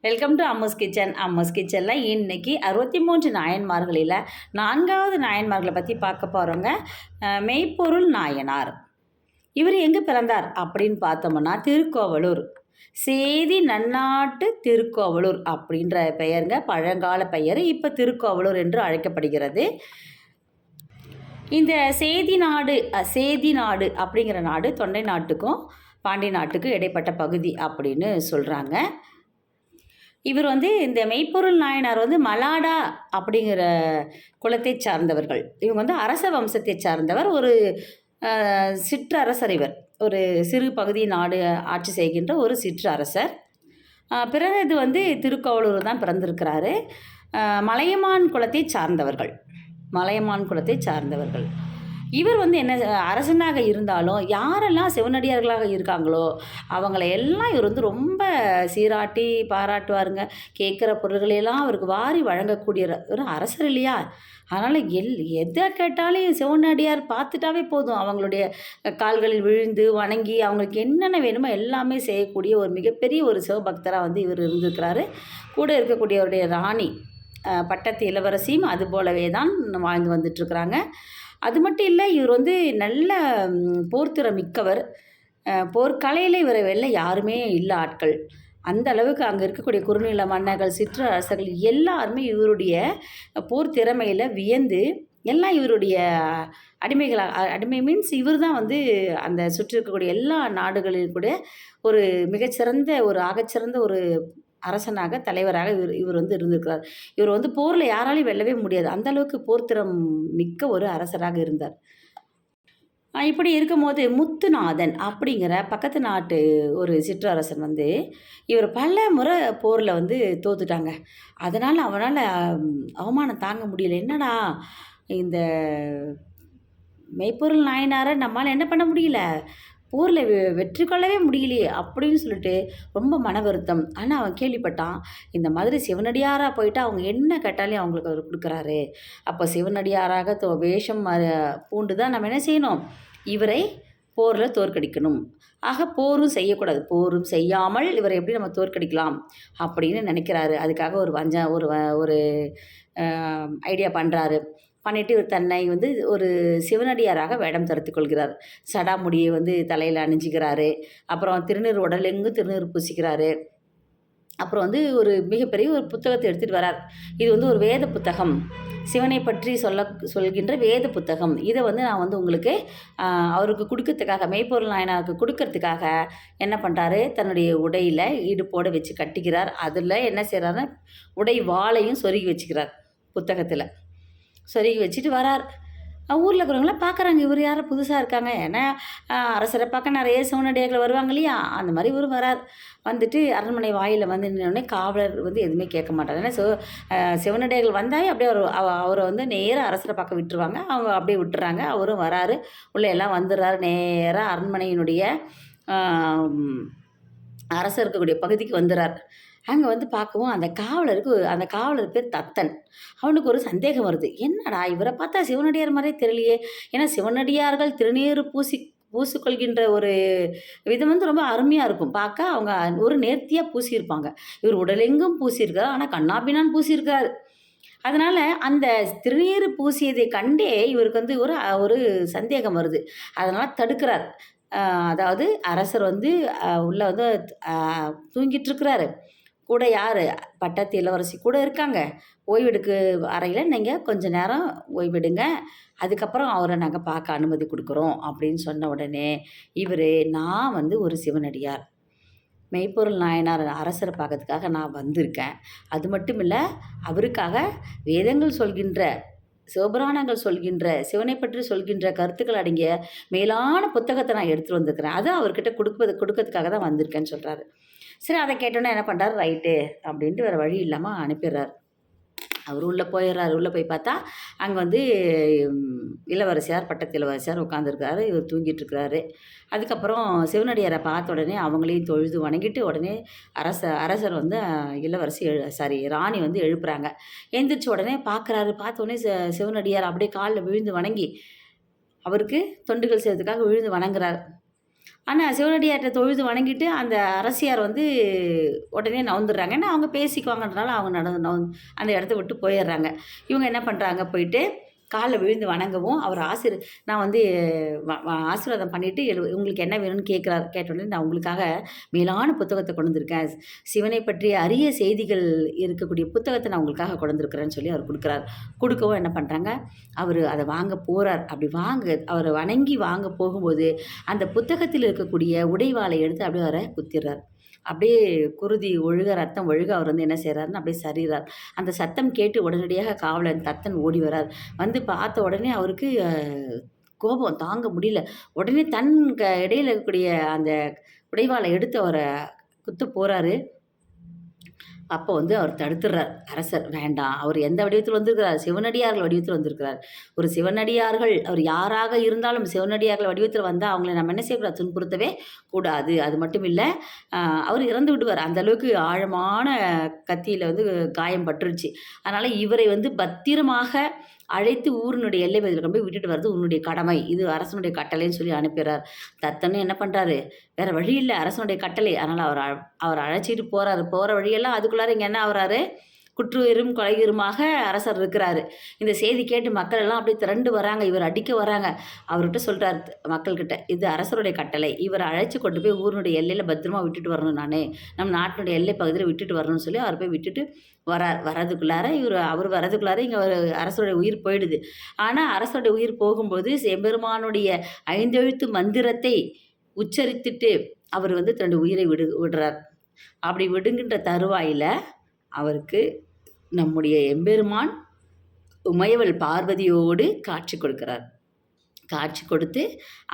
Welcome to Ammu's kitchen. Ammu's கிச்சனில் இன்றைக்கி 63 நாயன்மார்களில் 4வது நாயன்மார்களை பற்றி பார்க்க போகிறோங்க. மெய்ப்பொருள் நாயனார். இவர் எங்கே பிறந்தார் அப்படின்னு பார்த்தோம்னா திருக்கோவலூர், சேதி நன்னாட்டு திருக்கோவலூர் அப்படின்ற பெயருங்க. பழங்கால பெயர் இப்போ திருக்கோவலூர் என்று அழைக்கப்படுகிறது. இந்த சேதி நாடு அப்படிங்கிற நாடு தொண்டை நாட்டுக்கும் பாண்டி நாட்டுக்கும் இடைப்பட்ட பகுதி அப்படின்னு சொல்கிறாங்க. இவர் இந்த மெய்ப்பொருள் நாயனார் மலாடா அப்படிங்கிற குலத்தை சார்ந்தவர்கள். இவங்க அரச வம்சத்தை சார்ந்தவர். ஒரு சிற்றரசர். இவர் ஒரு சிறு பகுதி நாடு ஆட்சி செய்கின்ற ஒரு சிற்றரசர். பிறகு திருக்கோவலூர் தான் பிறந்திருக்கிறாரு. மலையமான் குலத்தை சார்ந்தவர்கள். இவர் என்ன அரசனாக இருந்தாலும் யாரெல்லாம் சிவனடியார்களாக இருக்காங்களோ அவங்கள எல்லாம் இவர் ரொம்ப சீராட்டி பாராட்டுவாருங்க. கேட்குற பொருள்களையெல்லாம் அவருக்கு வாரி வழங்கக்கூடிய ஒரு அரசர் இல்லையா? அதனால் எதை கேட்டாலும் சிவனடியார் பார்த்துட்டாவே போதும், அவங்களுடைய கால்களில் விழுந்து வணங்கி அவங்களுக்கு என்னென்ன வேணுமோ எல்லாமே செய்யக்கூடிய ஒரு மிகப்பெரிய ஒரு சிவபக்தராக இவர் இருந்திருக்கிறாரு. கூட இருக்கக்கூடியவருடைய ராணி பட்டத்து இளவரசியும் அது போலவே தான் வாழ்ந்து வந்துட்டுருக்குறாங்க. அது மட்டும் இல்லை, இவர் நல்ல போர்த்திறம் மிக்கவர். போர்க்கலையில் இவரை வெல்ல யாருமே இல்லை ஆட்கள். அந்த அளவுக்கு அங்கே இருக்கக்கூடிய குறுநில மன்னர்கள், சிற்றரசர்கள் எல்லாருமே இவருடைய போர் திறமையில் வியந்து எல்லாம் இவருடைய அடிமை மீன்ஸ் இவர் தான் அந்த சுற்றி இருக்கக்கூடிய எல்லா நாடுகளிலும் கூட ஒரு மிகச்சிறந்த ஒரு ஆகச்சிறந்த ஒரு அரசனாக தலைவராக இவர் இருந்திருக்கிறார். இவர் போரில் யாராலையும் வெல்லவே முடியாது, அந்த அளவுக்கு போர்த்திறம் மிக்க ஒரு அரசராக இருந்தார். இப்படி இருக்கும்போது முத்துநாதன் அப்படிங்கிற பக்கத்து நாட்டு ஒரு சிற்றரசன் இவர் பல முறை போரில் தோத்துட்டாங்க. அதனால் அவனால் அவமானம் தாங்க முடியல. என்னடா இந்த மெய்ப்பொருள் நாயனாரை நம்மளால் என்ன பண்ண முடியல, போரில் வெற்றி கொள்ளவே முடியலையே அப்படின்னு சொல்லிட்டு ரொம்ப மன வருத்தம். ஆனால் அவன் கேள்விப்பட்டான், இந்த மாதிரி சிவனடியாராக போயிட்டு அவங்க என்ன கேட்டாலே அவங்களுக்கு அவர் கொடுக்குறாரு. அப்போ சிவனடியாராக வேஷம் பூண்டு தான் நம்ம என்ன செய்யணும், இவரை போரில் தோற்கடிக்கணும். ஆக போரும் செய்யக்கூடாது, போரும் செய்யாமல் இவரை எப்படி நம்ம தோற்கடிக்கலாம் அப்படின்னு நினைக்கிறாரு. அதுக்காக ஒரு ஐடியா பண்ணுறாரு. பண்ணிவிட்டு இவர் தன்னை ஒரு சிவனடியாராக வேடம் தரித்து கொள்கிறார். சடாமுடியை தலையில் அணிஞ்சிக்கிறாரு. அப்புறம் திருநீர் உடலெங்கும் திருநீர் பூசிக்கிறாரு. அப்புறம் ஒரு மிகப்பெரிய ஒரு புத்தகத்தை எடுத்துகிட்டு வரார். இது ஒரு வேத புத்தகம், சிவனை பற்றி சொல்கின்ற வேத புத்தகம். இதை நான் உங்களுக்கு அவருக்கு கொடுக்கறதுக்காக, மெய்ப்பொருள் நாயனாருக்கு கொடுக்கறதுக்காக என்ன பண்ணுறாரு, தன்னுடைய உடையில் இடுப்போடு வச்சு கட்டிக்கிறார். அதில் என்ன செய்கிறாருன்னா உடை வாளையும் சொருகி வச்சுக்கிறார். புத்தகத்தில் சொருகி வச்சுட்டு வரார். ஊரில் இருக்கிறவங்களாம் பார்க்குறாங்க, இவர் யாரை புதுசாக இருக்காங்க. ஏன்னா அரசரை பார்க்க நிறைய சிவனடியார்கள் வருவாங்க இல்லையா, அந்த மாதிரி இவர் வரார். வந்துட்டு அரண்மனை வாயில் நின்னோடனே காவலர் எதுவுமே கேட்க மாட்டார். ஏன்னா சிவனடியார்கள் வந்தாலே அப்படியே அவரை நேராக அரசரை பார்க்க விட்டுருவாங்க. அவங்க அப்படியே விட்டுறாங்க. அவரும் வராரு, உள்ளே எல்லாம் வந்துடுறாரு. நேராக அரண்மனையினுடைய அரசர் இருக்கக்கூடிய பகுதிக்கு வந்துடுறார். அங்கே பார்க்கவும் அந்த காவலர் பேர் தத்தன். அவனுக்கு ஒரு சந்தேகம் வருது. என்னடா இவரை பார்த்தா சிவனடியார் மாதிரியே தெரியலையே. ஏன்னா சிவனடியார்கள் திருநீர் பூசிக்கொள்கின்ற ஒரு விதம் ரொம்ப அருமையாக இருக்கும். பார்க்க அவங்க ஒரு நேர்த்தியாக பூசியிருப்பாங்க. இவர் உடலெங்கும் பூசியிருக்கார், ஆனால் கண்ணாபின்னான் பூசியிருக்கார். அதனால் அந்த திருநீர் பூசியதை கண்டே இவருக்கு ஒரு சந்தேகம் வருது. அதனால் தடுக்கிறார். அதாவது அரசர் உள்ளே தூங்கிட்டுருக்கிறாரு. கூட யார், பட்டத்து இளவரசி கூட இருக்காங்க. ஓய்வெடுக்கு அறையில் நீங்கள் கொஞ்சம் நேரம் ஓய்வெடுங்க, அதுக்கப்புறம் அவரை நாங்கள் பார்க்க அனுமதி கொடுக்குறோம் அப்படின்னு சொன்ன உடனே இவர், நான் ஒரு சிவனடியார், மெய்ப்பொருள் நாயனார் அரசரை பார்க்கறதுக்காக நான் வந்திருக்கேன். அது மட்டும் இல்லை, அவருக்காக வேதங்கள் சொல்கின்ற, சிவபுராணங்கள் சொல்கின்ற, சிவனை பற்றி சொல்கின்ற கருத்துக்கள் அடங்கிய மேலான புத்தகத்தை நான் எடுத்துகிட்டு வந்திருக்கிறேன். அதை அவர்கிட்ட கொடுக்கறதுக்காக தான் வந்திருக்கேன்னு சொல்கிறாரு. சரி, அதை கேட்டோன்னே என்ன பண்ணுறாரு, ரைட்டு அப்படின்ட்டு வேறு வழி இல்லாமல் அனுப்பிடுறார். அவர் உள்ளே போயிடுறாரு. உள்ளே போய் பார்த்தா அங்கே இளவரசியார், பட்டத்து இளவரசியார் உட்காந்துருக்காரு. இவர் தூங்கிட்டுருக்கிறாரு. அதுக்கப்புறம் சிவனடியாரை பார்த்த உடனே அவங்களையும் தொழுது வணங்கிட்டு உடனே அரசர் ராணி எழுப்புறாங்க. எழுந்திரிச்ச உடனே பார்க்குறாரு. பார்த்த உடனே சிவனடியார் அப்படியே காலில் விழுந்து வணங்கி அவருக்கு தொண்டுகள் செய்யறதுக்காக விழுந்து வணங்குறார். ஆனா சிவனடியார்ட்ட தொழுது வணங்கிட்டு அந்த அரசியார் வந்து உடனே நவுந்துடுறாங்க. ஏன்னா அவங்க பேசிக்குவாங்கன்றனால அவங்க அந்த இடத்த விட்டு போயிடுறாங்க. இவங்க என்ன பண்ணுறாங்க, போயிட்டு காலில் விழுந்து வணங்கவும் அவர் நான் வந்து ஆசீர்வாதம் பண்ணிவிட்டு உங்களுக்கு என்ன வேணும்னு கேட்டோடனே நான் உங்களுக்காக மேலான புத்தகத்தை கொண்டு வந்திருக்கேன், சிவனை பற்றிய அரிய செய்திகள் இருக்கக்கூடிய புத்தகத்தை நான் உங்களுக்காக கொண்டு வந்திருக்கிறேன்னு சொல்லி அவர் கொடுக்குறார். கொடுக்கவும் என்ன பண்ணுறாங்க, அவர் அதை வாங்க போகிறார். அப்படி அவர் வணங்கி வாங்க போகும்போது அந்த புத்தகத்தில் இருக்கக்கூடிய உடைவாளை எடுத்து அப்படியே அவரை குத்திடுறார். அப்படியே குருதி ஒழுக, ரத்தம் ஒழுக அவர் வந்து என்ன செய்கிறாருன்னு அப்படியே சரிகிறார். அந்த சத்தம் கேட்டு உடனடியாக காவலன் தத்தன் ஓடி வரார். வந்து பார்த்த உடனே அவருக்கு கோபம் தாங்க முடியல. உடனே இடையில இருக்கக்கூடிய அந்த உடைவாளை எடுத்து அவரை குத்த போகிறாரு. அப்போ வந்து அவர் தடுத்துடுறார் அரசர். வேண்டாம், அவர் எந்த வடிவத்தில் வந்திருக்கிறார், சிவனடியார்கள் வடிவத்தில் வந்திருக்கிறார். ஒரு சிவனடியார்கள் அவர் யாராக இருந்தாலும் சிவனடியார்கள் வடிவத்தில் வந்தால் அவங்கள நம்ம என்ன செய்யக்கூடாது, துன்புறுத்தவே கூடாது. அது மட்டும் இல்லை, அவர் இறந்து விடுவார். அந்த அளவுக்கு ஆழமான கத்தியில் வந்து காயம் பட்டுருச்சு. அதனால் இவரை வந்து பத்திரமாக அழைத்து ஊரினுடைய எல்லை பகுதியில் கொண்டு போய் விட்டுட்டு வர்றது உன்னுடைய கடமை, இது அரசனுடைய கட்டளைன்னு சொல்லி அனுப்பிடுறார். தத்தனும் என்ன பண்ணுறாரு, வேறு வழி இல்லை, அரசனுடைய கட்டளை. அதனால் அவர் அழைச்சிட்டு போகிறாரு. போகிற வழியெல்லாம் அதுக்குள்ளார இங்கே என்ன ஆகுறாரு, குற்றுயிரும் கொலையுருமாக அரசர் இருக்கிறாரு. இந்த செய்தி கேட்டு மக்கள் எல்லாம் அப்படியே திரண்டு வராங்க, இவர் அடிக்க வராங்க. அவர்கிட்ட சொல்கிறார் மக்கள்கிட்ட, இது அரசருடைய கட்டளை, இவரை அழைச்சி கொண்டு போய் ஊரினுடைய எல்லையில் பத்திரமா விட்டுட்டு வரணும், நான் நம்ம நாட்டினுடைய எல்லை பகுதியில் விட்டுட்டு வரணும்னு சொல்லி அவர் போய் விட்டுட்டு வரதுக்குள்ளார அவர் வரதுக்குள்ளார இங்கே ஒரு அரசருடைய உயிர் போயிடுது. ஆனால் அரசருடைய உயிர் போகும்போது எம்பெருமானுடைய 5 எழுத்து மந்திரத்தை உச்சரித்துட்டு அவர் வந்து தன்னுடைய உயிரை விடுறார். அப்படி விடுங்கின்ற தருவாயில் அவருக்கு நம்முடைய எம்பெருமான் உமையவள் பார்வதியோடு காட்சி கொடுக்கிறார். காட்சி கொடுத்து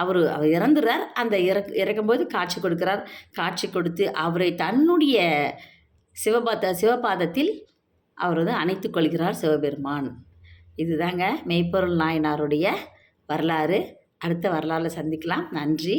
அவர் இறந்துறார். அந்த இறக்கும்போது காட்சி கொடுக்கிறார். காட்சி கொடுத்து அவரை தன்னுடைய சிவபாதத்தில் அவர் வந்து அணைத்து கொள்கிறார் சிவபெருமான். இதுதாங்க மெய்ப்பொருள் நாயனாருடைய வரலாறு. அடுத்த வரலாறுல சந்திக்கலாம். நன்றி.